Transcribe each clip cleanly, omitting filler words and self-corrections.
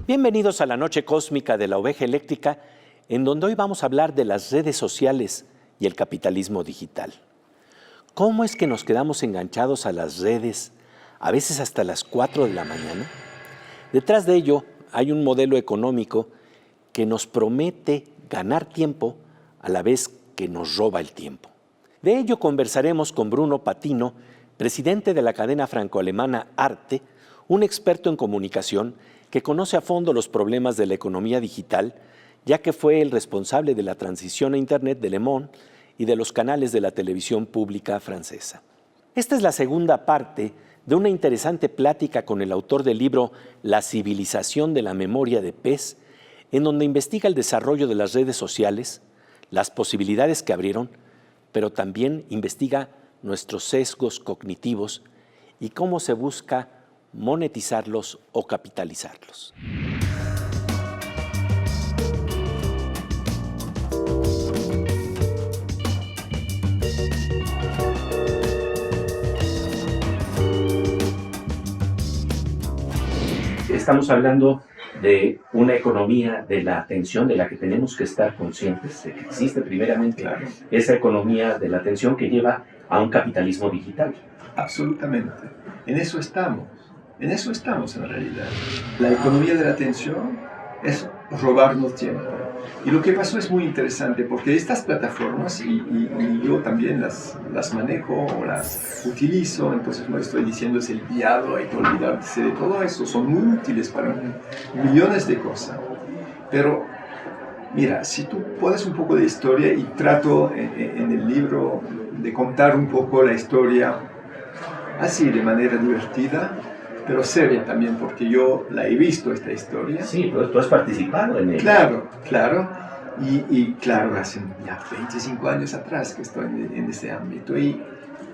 Bienvenidos a la Noche Cósmica de la Oveja Eléctrica, en donde hoy vamos a hablar de las redes sociales y el capitalismo digital. ¿Cómo es que nos quedamos enganchados a las redes, a veces hasta las 4 de la mañana? Detrás de ello hay un modelo económico que nos promete ganar tiempo a la vez que nos roba el tiempo. De ello conversaremos con Bruno Patino, presidente de la cadena franco-alemana Arte, un experto en comunicación que conoce a fondo los problemas de la economía digital, ya que fue el responsable de la transición a Internet de Le Monde y de los canales de la televisión pública francesa. Esta es la segunda parte de una interesante plática con el autor del libro La civilización de la memoria de pez, en donde investiga el desarrollo de las redes sociales, las posibilidades que abrieron, pero también investiga nuestros sesgos cognitivos y cómo se busca monetizarlos o capitalizarlos. Estamos hablando de una economía de la atención de la que tenemos que estar conscientes de que existe primeramente esa economía de la atención que lleva a un capitalismo digital. Absolutamente. En eso estamos en realidad. La economía de la atención es robarnos tiempo. Y lo que pasó es muy interesante porque estas plataformas, y yo también las manejo o las utilizo, entonces no estoy diciendo es el diablo, hay que olvidarse de todo eso, son muy útiles para millones de cosas. Pero mira, si tú pones un poco de historia, y trato en el libro de contar un poco la historia así de manera divertida, pero seria también, porque yo la he visto esta historia. Sí, pero tú has participado en ella. Claro. Y claro, hace ya 25 años atrás que estoy en ese ámbito.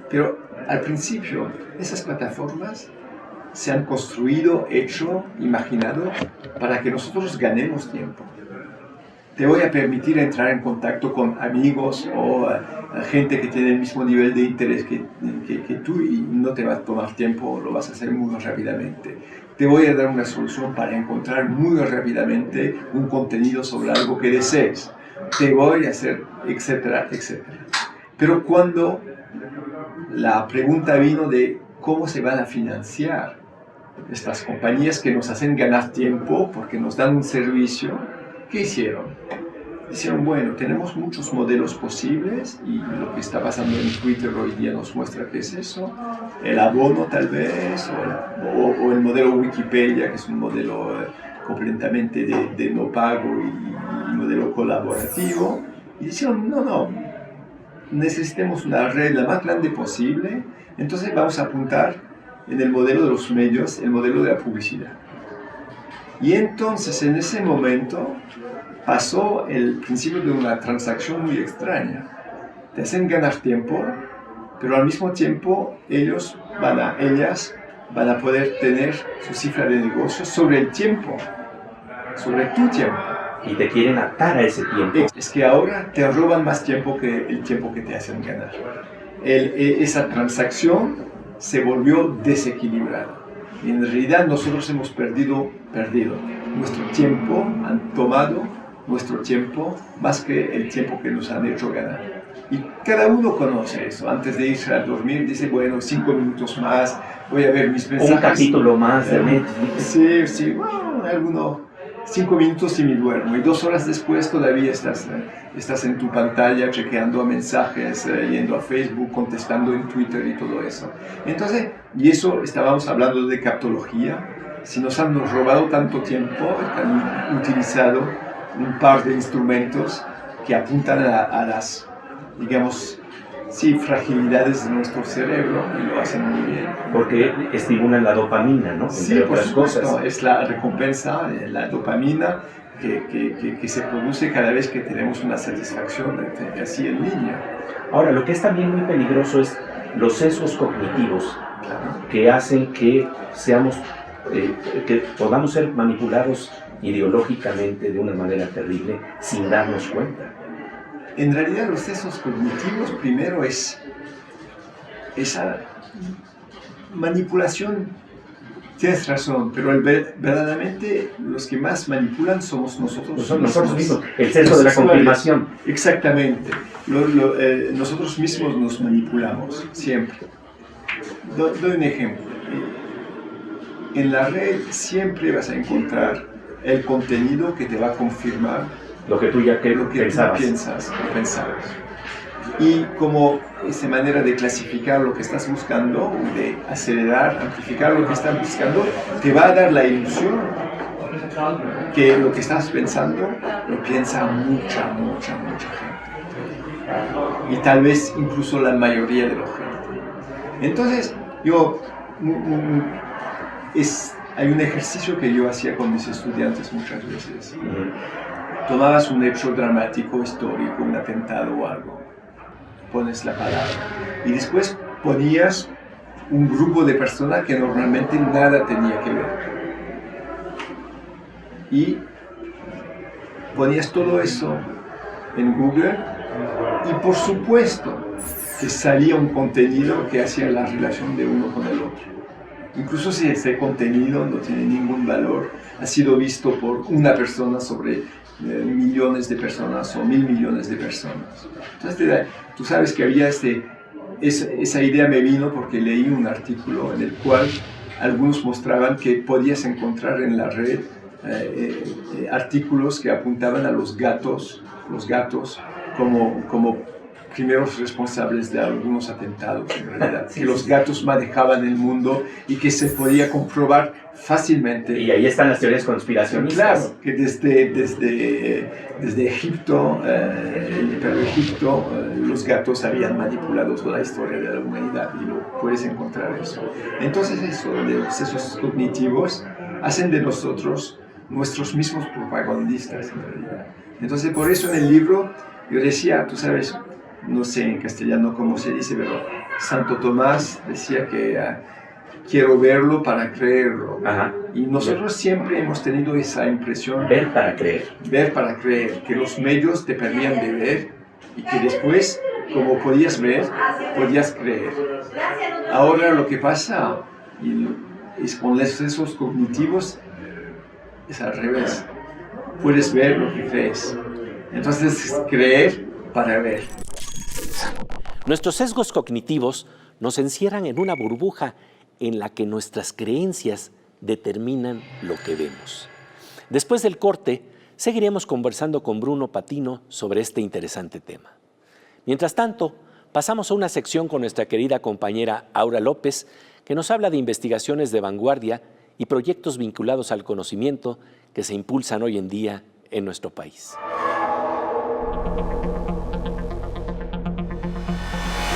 Pero al principio, esas plataformas se han construido, hecho, imaginado para que nosotros ganemos tiempo. Te voy a permitir entrar en contacto con amigos o gente que tiene el mismo nivel de interés que tú, y no te va a tomar tiempo, lo vas a hacer muy rápidamente. Te voy a dar una solución para encontrar muy rápidamente un contenido sobre algo que desees. Te voy a hacer, etcétera, etcétera. Pero cuando la pregunta vino de cómo se van a financiar estas compañías que nos hacen ganar tiempo porque nos dan un servicio, ¿qué hicieron? Dijeron, bueno, tenemos muchos modelos posibles y lo que está pasando en Twitter hoy día nos muestra qué es eso. El abono tal vez, o el modelo Wikipedia, que es un modelo completamente de no pago y modelo colaborativo. Y dijeron, no, necesitamos una red la más grande posible, entonces vamos a apuntar en el modelo de los medios, el modelo de la publicidad. Y entonces en ese momento pasó el principio de una transacción muy extraña. Te hacen ganar tiempo, pero al mismo tiempo ellas van a poder tener su cifra de negocio sobre el tiempo, sobre tu tiempo. Y te quieren atar a ese tiempo. Es que ahora te roban más tiempo que el tiempo que te hacen ganar. Esa transacción se volvió desequilibrada. Y en realidad nosotros hemos perdido nuestro tiempo, han tomado nuestro tiempo más que el tiempo que nos han hecho ganar. Y cada uno conoce eso. Antes de irse a dormir dice, bueno, 5 minutos más, voy a ver mis mensajes. Un capítulo más de Netflix. Sí, bueno, 5 minutos y me duermo. Y 2 horas después todavía estás en tu pantalla chequeando mensajes, yendo a Facebook, contestando en Twitter y todo eso. Entonces, y eso estábamos hablando de captología. Si nos han robado tanto tiempo, han utilizado un par de instrumentos que apuntan a las, digamos, fragilidades de nuestro cerebro, y lo hacen muy bien. Porque estimulan la dopamina, ¿no? Sí, por supuesto, es la recompensa, la dopamina que se produce cada vez que tenemos una satisfacción así en línea. Ahora, lo que es también muy peligroso es los sesgos cognitivos, que hacen que que podamos ser manipulados ideológicamente de una manera terrible sin darnos cuenta. En realidad los sesgos cognitivos primero es esa manipulación Tienes razón, pero verdaderamente los que más manipulan somos nosotros. Son nosotros mismos, el sesgo de la confirmación. Exactamente. Nosotros mismos nos manipulamos, siempre. Doy un ejemplo. En la red siempre vas a encontrar el contenido que te va a confirmar lo que tú ya pensabas. Tú piensas o pensabas. Y como esa manera de clasificar lo que estás buscando, de acelerar, amplificar lo que estás buscando, te va a dar la ilusión que lo que estás pensando lo piensa mucha gente. Y tal vez incluso la mayoría de la gente. Entonces, hay un ejercicio que yo hacía con mis estudiantes muchas veces. Tomabas un hecho dramático, histórico, un atentado o algo, pones la palabra y después ponías un grupo de personas que normalmente nada tenía que ver y ponías todo eso en Google y por supuesto que salía un contenido que hacía la relación de uno con el otro. Incluso si ese contenido no tiene ningún valor, ha sido visto por una persona sobre millones de personas o 1.000 millones de personas. Entonces tú sabes que había esa idea me vino porque leí un artículo en el cual algunos mostraban que podías encontrar en la red artículos que apuntaban a los gatos como primeros responsables de algunos atentados, en realidad, que los gatos manejaban el mundo y que se podía comprobar fácilmente. Y ahí están las teorías conspiracionistas. Claro, que desde Egipto, el Imperio de Egipto, los gatos habían manipulado toda la historia de la humanidad y lo puedes encontrar eso. Entonces eso de los procesos cognitivos hacen de nosotros nuestros mismos propagandistas, en realidad. Entonces por eso en el libro yo decía, tú sabes, no sé en castellano cómo se dice, pero Santo Tomás decía que quiero verlo para creerlo. Ajá. Y nosotros siempre hemos tenido esa impresión. Ver para creer. Ver para creer, que los medios te perdían de ver y que después, como podías ver, podías creer. Ahora lo que pasa es con los sesgos cognitivos es al revés. Puedes ver lo que crees. Entonces, creer para ver. Nuestros sesgos cognitivos nos encierran en una burbuja en la que nuestras creencias determinan lo que vemos. Después del corte, seguiremos conversando con Bruno Patino sobre este interesante tema. Mientras tanto, pasamos a una sección con nuestra querida compañera Aura López, que nos habla de investigaciones de vanguardia y proyectos vinculados al conocimiento que se impulsan hoy en día en nuestro país.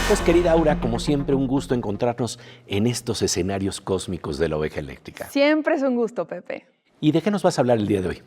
Pues querida Aura, como siempre, un gusto encontrarnos en estos escenarios cósmicos de la oveja eléctrica. Siempre es un gusto, Pepe. ¿Y de qué nos vas a hablar el día de hoy?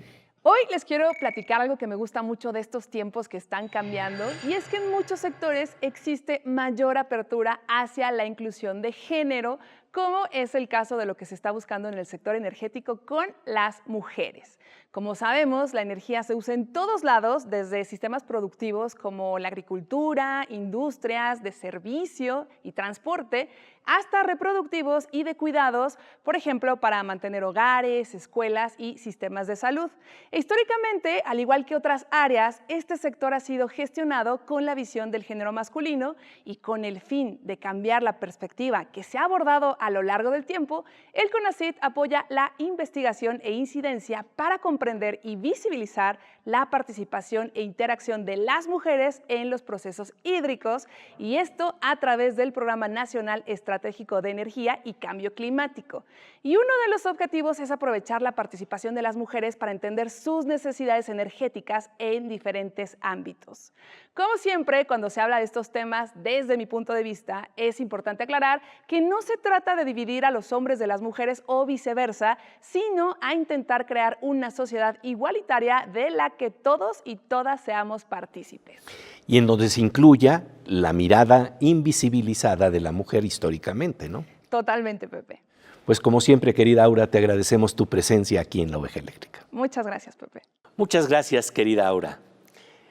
Hoy les quiero platicar algo que me gusta mucho de estos tiempos que están cambiando, y es que en muchos sectores existe mayor apertura hacia la inclusión de género, como es el caso de lo que se está buscando en el sector energético con las mujeres. Como sabemos, la energía se usa en todos lados, desde sistemas productivos como la agricultura, industrias, de servicio y transporte, hasta reproductivos y de cuidados, por ejemplo, para mantener hogares, escuelas y sistemas de salud. E históricamente, al igual que otras áreas, este sector ha sido gestionado con la visión del género masculino, y con el fin de cambiar la perspectiva que se ha abordado a lo largo del tiempo, el CONACYT apoya la investigación e incidencia para comprender y visibilizar la participación e interacción de las mujeres en los procesos hídricos, y esto a través del Programa Nacional Estratégico de Energía y Cambio Climático. Y uno de los objetivos es aprovechar la participación de las mujeres para entender sus necesidades energéticas en diferentes ámbitos. Como siempre, cuando se habla de estos temas, desde mi punto de vista, es importante aclarar que no se trata de dividir a los hombres de las mujeres o viceversa, sino a intentar crear una sociedad igualitaria de la que todos y todas seamos partícipes. Y en donde se incluya la mirada invisibilizada de la mujer históricamente, ¿no? Totalmente, Pepe. Pues como siempre, querida Aura, te agradecemos tu presencia aquí en La Oveja Eléctrica. Muchas gracias, Pepe. Muchas gracias, querida Aura.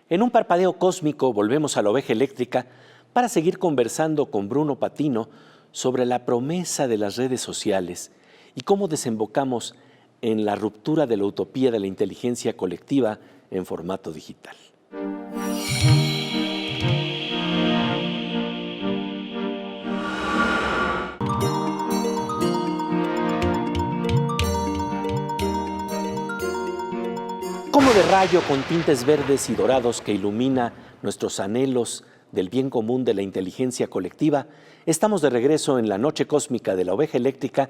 En un parpadeo cósmico volvemos a La Oveja Eléctrica para seguir conversando con Bruno Patino sobre la promesa de las redes sociales y cómo desembocamos en la ruptura de la utopía de la inteligencia colectiva en formato digital. Como de rayo con tintes verdes y dorados que ilumina nuestros anhelos del bien común de la inteligencia colectiva, estamos de regreso en la Noche Cósmica de la Oveja Eléctrica,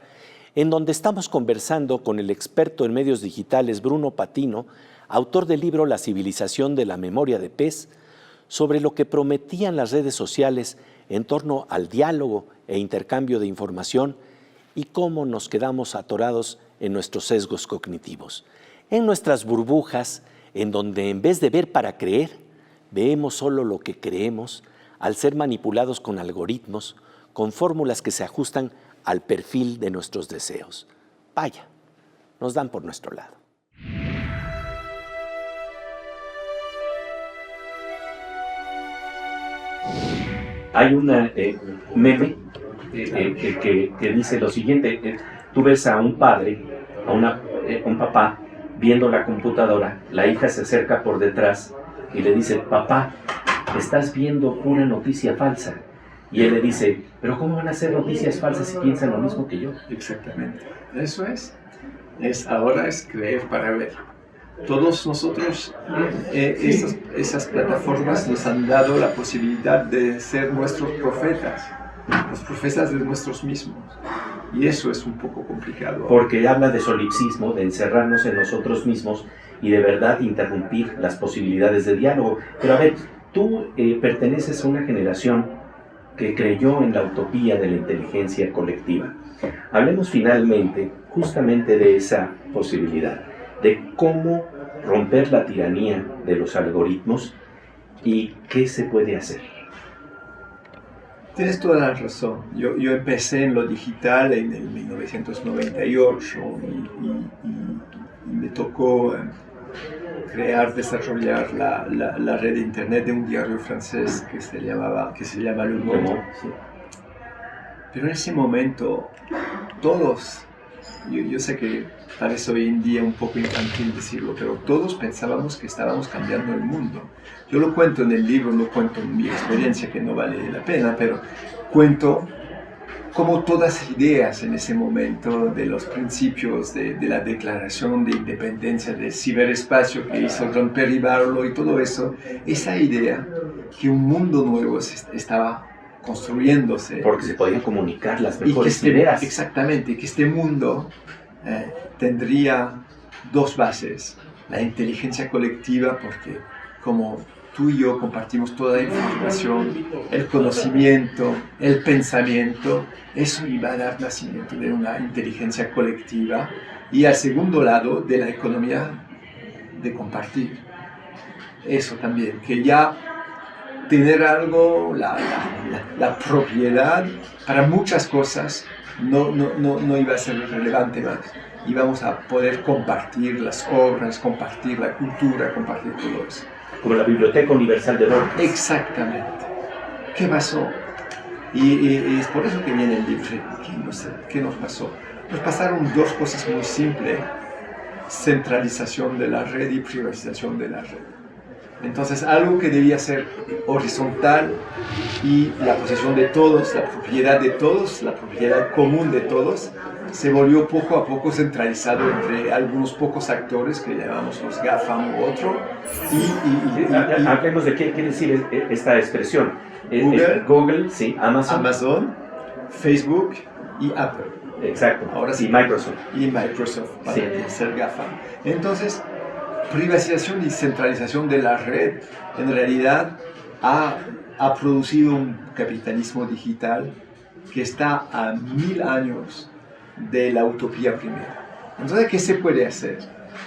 en donde estamos conversando con el experto en medios digitales Bruno Patino, autor del libro La civilización de la memoria de pez, sobre lo que prometían las redes sociales en torno al diálogo e intercambio de información y cómo nos quedamos atorados en nuestros sesgos cognitivos, en nuestras burbujas, en donde en vez de ver para creer, vemos solo lo que creemos al ser manipulados con algoritmos, con fórmulas que se ajustan al perfil de nuestros deseos. Vaya, nos dan por nuestro lado. Hay una meme que dice lo siguiente. Tú ves a un padre, un papá, viendo la computadora, la hija se acerca por detrás y le dice, papá, estás viendo una noticia falsa. Y él le dice, pero ¿cómo van a ser noticias falsas si piensan lo mismo que yo? Exactamente. Eso es. Ahora es creer para ver. Todos nosotros, esas plataformas nos han dado la posibilidad de ser nuestros profetas, los profetas de nosotros mismos. Y eso es un poco complicado. Porque habla de solipsismo, de encerrarnos en nosotros mismos y de verdad interrumpir las posibilidades de diálogo. Pero a ver, tú perteneces a una generación que creyó en la utopía de la inteligencia colectiva. Hablemos finalmente justamente de esa posibilidad, de cómo romper la tiranía de los algoritmos y qué se puede hacer. Tienes toda la razón. Yo empecé en lo digital en el 1998 y me tocó desarrollar la red de internet de un diario francés que se llama Le Monde. Sí. Pero en ese momento, todos, yo sé que parece hoy en día un poco infantil decirlo, pero todos pensábamos que estábamos cambiando el mundo. Yo lo cuento en el libro, no cuento mi experiencia, que no vale la pena, pero cuento como todas las ideas en ese momento de los principios de la Declaración de Independencia del ciberespacio que hizo John Perry Barlow y todo eso, esa idea que un mundo nuevo estaba construyéndose. Porque se podían comunicar las mejores ideas. Exactamente, que este mundo tendría dos bases. La inteligencia colectiva, porque como tú y yo compartimos toda la información, el conocimiento, el pensamiento, eso iba a dar nacimiento de una inteligencia colectiva. Y al segundo lado, de la economía de compartir. Eso también, que ya tener algo, la propiedad, para muchas cosas no iba a ser relevante más. Íbamos a poder compartir las obras, compartir la cultura, compartir todo eso. Como la Biblioteca Universal de Borges. Exactamente. ¿Qué pasó? Y es por eso que viene el libro. ¿Qué nos pasó? Nos pasaron dos cosas muy simples. Centralización de la red y privatización de la red. Entonces, algo que debía ser horizontal y la posesión de todos, la propiedad de todos, la propiedad común de todos, se volvió poco a poco centralizado entre algunos pocos actores que llamamos los GAFAM u otro. Hablemos de qué quiere decir esta expresión. Google, sí, Amazon, Facebook y Apple. Exacto. Ahora sí, Microsoft. Y Microsoft para sí. ser GAFAM. Entonces, privatización y centralización de la red en realidad ha producido un capitalismo digital que está a 1000 años de la utopía primera. Entonces, ¿qué se puede hacer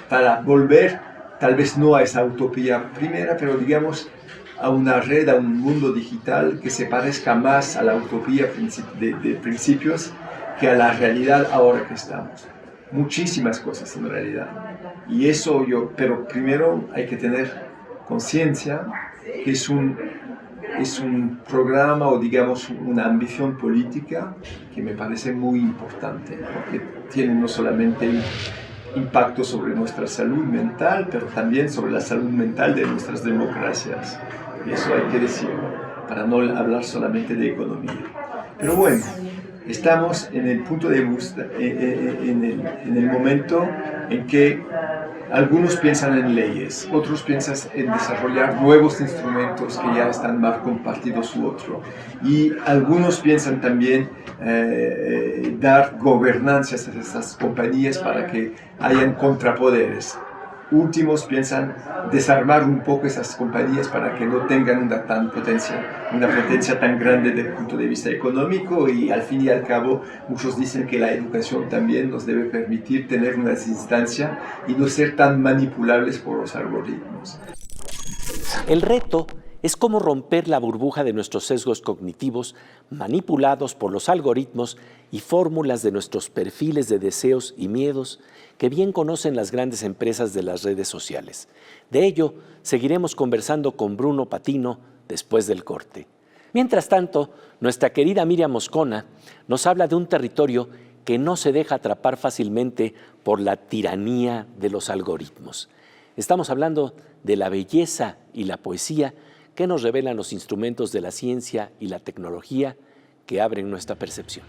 para volver, tal vez no a esa utopía primera, pero digamos a una red, a un mundo digital que se parezca más a la utopía de principios que a la realidad ahora que estamos? Muchísimas cosas en realidad. Y eso pero primero hay que tener conciencia que es un es un programa o digamos una ambición política que me parece muy importante, porque tiene no solamente impacto sobre nuestra salud mental, pero también sobre la salud mental de nuestras democracias. Y eso hay que decirlo, para no hablar solamente de economía. Pero bueno, estamos en el punto de vista, en el momento en que algunos piensan en leyes, otros piensan en desarrollar nuevos instrumentos que ya están más compartidos u otro. Y algunos piensan también dar gobernanzas a esas compañías para que hayan contrapoderes. Últimos piensan desarmar un poco esas compañías para que no tengan una potencia tan grande desde el punto de vista económico, y al fin y al cabo muchos dicen que la educación también nos debe permitir tener una distancia y no ser tan manipulables por los algoritmos. El reto es cómo romper la burbuja de nuestros sesgos cognitivos manipulados por los algoritmos y fórmulas de nuestros perfiles de deseos y miedos que bien conocen las grandes empresas de las redes sociales. De ello, seguiremos conversando con Bruno Patino después del corte. Mientras tanto, nuestra querida Miriam Moscona nos habla de un territorio que no se deja atrapar fácilmente por la tiranía de los algoritmos. Estamos hablando de la belleza y la poesía que nos revelan los instrumentos de la ciencia y la tecnología que abren nuestra percepción.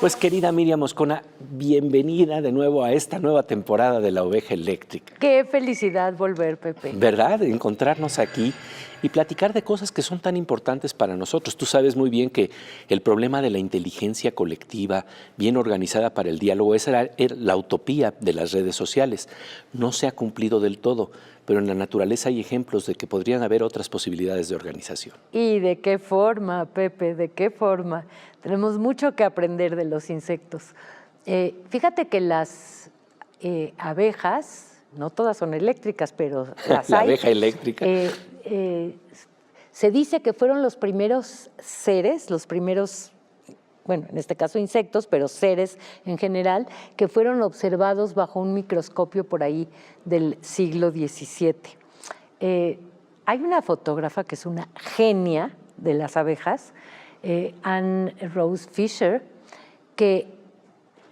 Pues querida Miriam Moscona, bienvenida de nuevo a esta nueva temporada de La Oveja Eléctrica. Qué felicidad volver, Pepe. ¿Verdad? Encontrarnos aquí y platicar de cosas que son tan importantes para nosotros. Tú sabes muy bien que el problema de la inteligencia colectiva bien organizada para el diálogo, esa era la utopía de las redes sociales. No se ha cumplido del todo, pero en la naturaleza hay ejemplos de que podrían haber otras posibilidades de organización. ¿Y de qué forma, Pepe? ¿De qué forma? Tenemos mucho que aprender de los insectos. Fíjate que las abejas, no todas son eléctricas, pero las La hay. abeja eléctrica. Se dice que fueron los primeros seres, los primeros, bueno, en este caso insectos, pero seres en general, que fueron observados bajo un microscopio por ahí del siglo XVII. Hay una fotógrafa que es una genia de las abejas, Anne Rose Fisher, que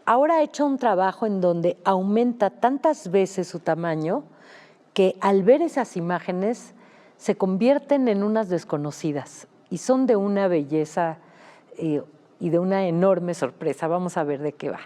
ahora ha hecho un trabajo en donde aumenta tantas veces su tamaño que al ver esas imágenes se convierten en unas desconocidas y son de una belleza y de una enorme sorpresa. Vamos a ver de qué va.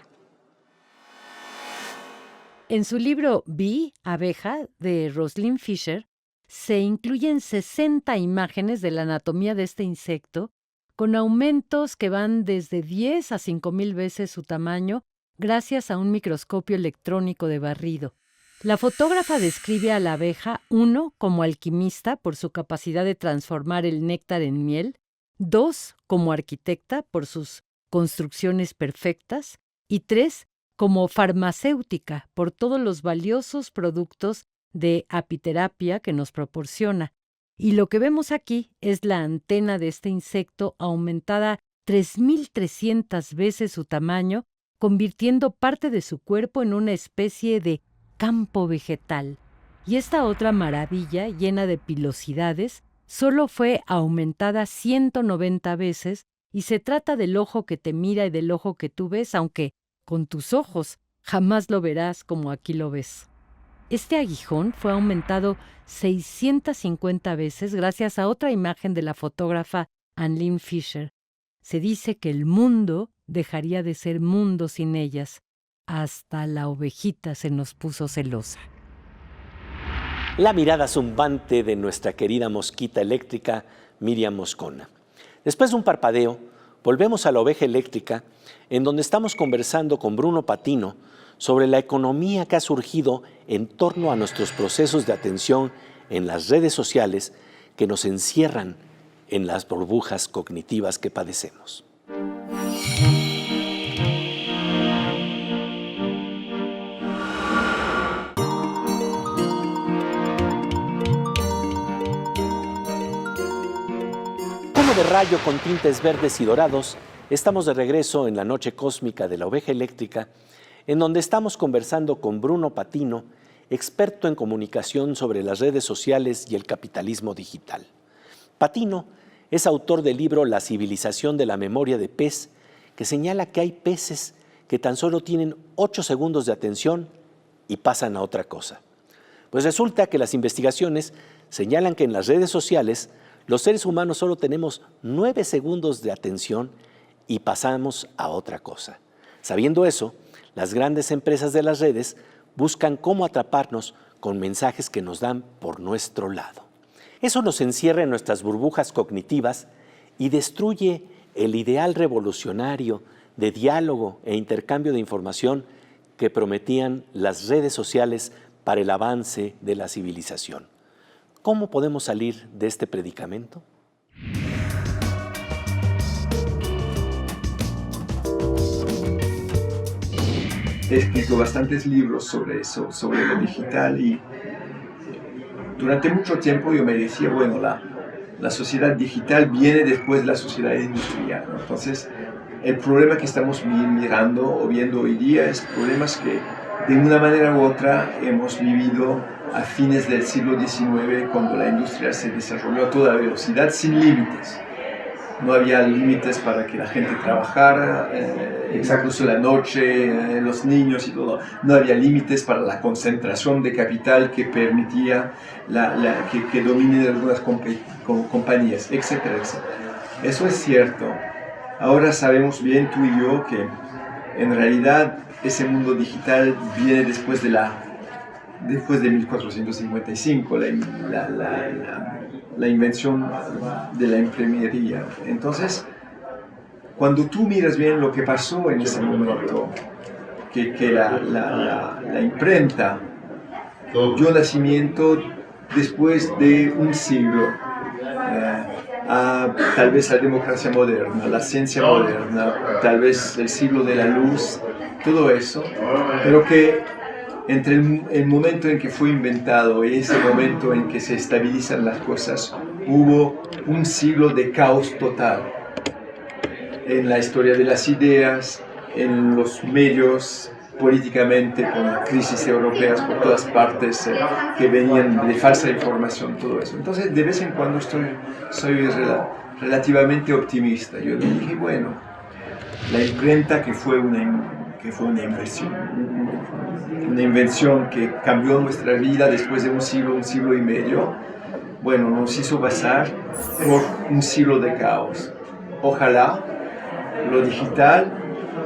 En su libro Bee, Abeja, de Rosalind Fisher, se incluyen 60 imágenes de la anatomía de este insecto, con aumentos que van desde 10 a 5,000 veces su tamaño gracias a un microscopio electrónico de barrido. La fotógrafa describe a la abeja, 1, como alquimista por su capacidad de transformar el néctar en miel, 2, como arquitecta por sus construcciones perfectas y 3, como farmacéutica por todos los valiosos productos de apiterapia que nos proporciona. Y lo que vemos aquí es la antena de este insecto aumentada 3,300 veces su tamaño, convirtiendo parte de su cuerpo en una especie de campo vegetal. Y esta otra maravilla, llena de pilosidades, solo fue aumentada 190 veces, y se trata del ojo que te mira y del ojo que tú ves, aunque con tus ojos jamás lo verás como aquí lo ves. Este aguijón fue aumentado 650 veces gracias a otra imagen de la fotógrafa Anne Fisher. Se dice que el mundo dejaría de ser mundo sin ellas. Hasta la ovejita se nos puso celosa. La mirada zumbante de nuestra querida mosquita eléctrica, Miriam Moscona. Después de un parpadeo, volvemos a La Oveja Eléctrica, en donde estamos conversando con Bruno Patino sobre la economía que ha surgido en torno a nuestros procesos de atención en las redes sociales que nos encierran en las burbujas cognitivas que padecemos. Como de rayo con tintes verdes y dorados, estamos de regreso en la noche cósmica de La Oveja Eléctrica, en donde estamos conversando con Bruno Patino, experto en comunicación sobre las redes sociales y el capitalismo digital. Patino es autor del libro La civilización de la memoria de pez, que señala que hay peces que tan solo tienen 8 segundos de atención y pasan a otra cosa. Pues resulta que las investigaciones señalan que en las redes sociales los seres humanos solo tenemos 9 segundos de atención y pasamos a otra cosa. Sabiendo eso, las grandes empresas de las redes buscan cómo atraparnos con mensajes que nos dan por nuestro lado. Eso nos encierra en nuestras burbujas cognitivas y destruye el ideal revolucionario de diálogo e intercambio de información que prometían las redes sociales para el avance de la civilización. ¿Cómo podemos salir de este predicamento? He escrito bastantes libros sobre eso, sobre lo digital, y durante mucho tiempo yo me decía, bueno, la sociedad digital viene después de la sociedad industrial, ¿no? Entonces, el problema que estamos mirando o viendo hoy día es problemas que de una manera u otra hemos vivido a fines del siglo XIX, cuando la industria se desarrolló a toda velocidad, sin límites. No había límites para que la gente trabajara, incluso la noche, los niños y todo. No había límites para la concentración de capital que permitía que dominen algunas compañías, etcétera, etcétera. Eso es cierto. Ahora sabemos bien tú y yo que en realidad ese mundo digital viene después de 1455, la invención de la imprimería. Entonces, cuando tú miras bien lo que pasó en ese momento, que la imprenta dio nacimiento después de un siglo a tal vez la democracia moderna, la ciencia moderna, tal vez el siglo de la luz, todo eso, pero que entre el momento en que fue inventado y ese momento en que se estabilizan las cosas, hubo un siglo de caos total en la historia de las ideas, en los medios, políticamente, con crisis europeas por todas partes que venían de falsa información, todo eso. Entonces, de vez en cuando soy relativamente optimista. Yo le dije, bueno, la imprenta, que fue una invención que cambió nuestra vida después de un siglo y medio, bueno, nos hizo pasar por un siglo de caos. Ojalá lo digital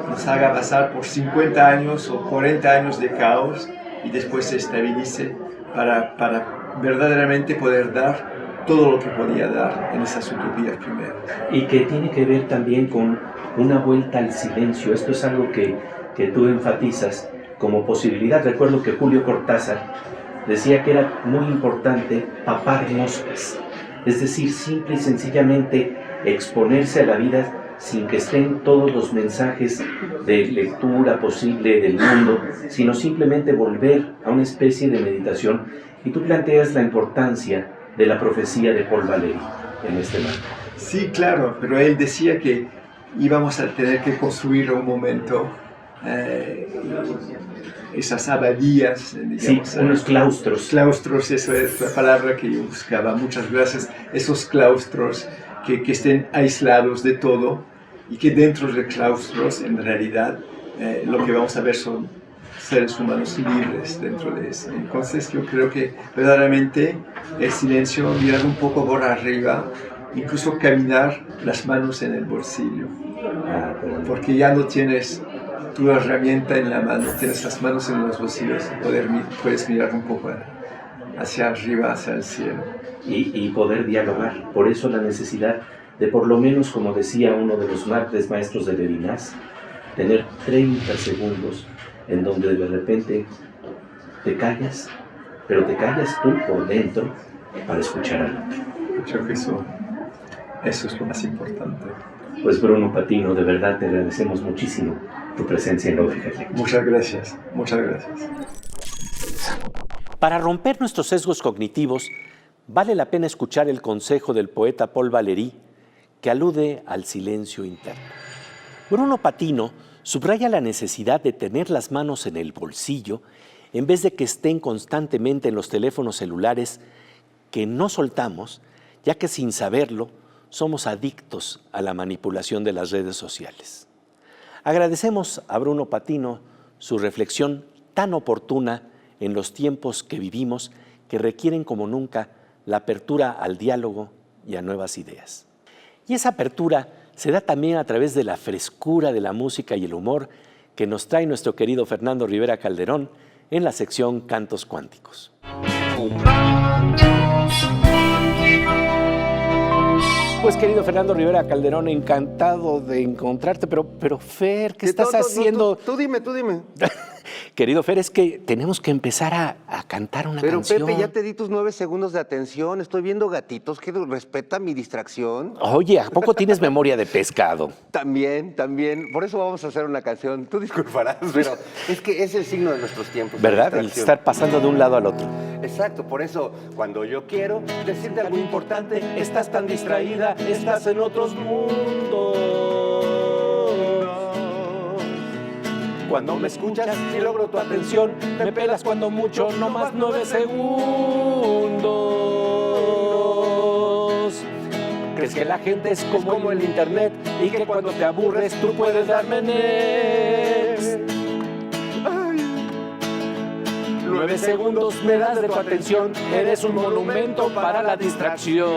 nos haga pasar por 50 años o 40 años de caos y después se estabilice para verdaderamente poder dar todo lo que podía dar en esas utopías primeras. Y que tiene que ver también con una vuelta al silencio. Esto es algo que tú enfatizas como posibilidad. Recuerdo que Julio Cortázar decía que era muy importante papar moscas, es decir, simple y sencillamente exponerse a la vida sin que estén todos los mensajes de lectura posible del mundo, sino simplemente volver a una especie de meditación. Y tú planteas la importancia de la profecía de Paul Valéry en este marco. Sí, claro, pero él decía que íbamos a tener que construir un momento esas abadías, digamos, sí, unos claustros. Claustros, eso es la palabra que yo buscaba, muchas gracias. Esos claustros que estén aislados de todo y que dentro de claustros, en realidad, lo que vamos a ver son seres humanos libres dentro de eso. Entonces yo creo que verdaderamente el silencio, mirar un poco por arriba, incluso caminar las manos en el bolsillo, porque ya no tienes tu herramienta en la mano, tienes las manos en los bolsillos y puedes mirar un poco hacia arriba, hacia el cielo. Y poder dialogar. Por eso la necesidad de, por lo menos, como decía uno de los grandes maestros de Levinas, tener 30 segundos en donde de repente te callas, pero te callas tú por dentro para escuchar algo. Creo que eso es lo más importante. Pues Bruno Patino, de verdad te agradecemos muchísimo tu presencia en la Oveja Eléctrica. Muchas gracias, muchas gracias. Para romper nuestros sesgos cognitivos, vale la pena escuchar el consejo del poeta Paul Valéry, que alude al silencio interno. Bruno Patino subraya la necesidad de tener las manos en el bolsillo en vez de que estén constantemente en los teléfonos celulares que no soltamos, ya que sin saberlo somos adictos a la manipulación de las redes sociales. Agradecemos a Bruno Patino su reflexión tan oportuna en los tiempos que vivimos, que requieren como nunca la apertura al diálogo y a nuevas ideas. Y esa apertura se da también a través de la frescura de la música y el humor que nos trae nuestro querido Fernando Rivera Calderón en la sección Cantos Cuánticos. Pues querido Fernando Rivera Calderón, encantado de encontrarte, pero Fer, ¿qué estás haciendo? Tú dime. Querido Fer, es que tenemos que empezar a cantar una Pero canción. Pepe, ya te di tus 9 segundos de atención. Estoy viendo gatitos que respeta mi distracción. Oye, ¿a poco tienes memoria de pescado? También. Por eso vamos a hacer una canción. Tú disculparás, pero es que es el signo de nuestros tiempos. ¿Verdad? la El distracción. estar pasando de un lado al otro. Exacto, por eso cuando yo quiero decirte algo importante, estás tan distraída, estás en otros mundos. Cuando me escuchas y logro tu atención, me pelas cuando mucho, no más 9 segundos. Crees que la gente es como el internet y que cuando te aburres tú puedes darme next. 9 segundos me das de tu atención, eres un monumento para la distracción.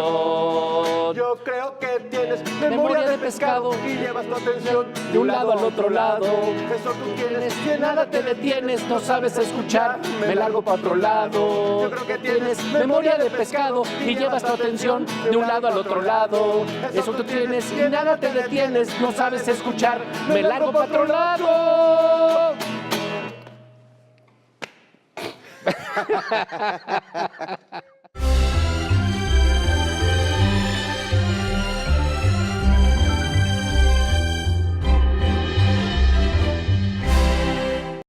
yo creo que tienes Memoria de pescado y llevas tu atención de un lado al otro lado. Eso tú tienes, Que nada te detienes, no sabes escuchar, me largo para otro lado. Yo creo que tienes memoria de pescado y llevas tu atención de un lado al otro lado. Eso tú tienes y nada te detienes, no sabes escuchar, me largo para otro lado.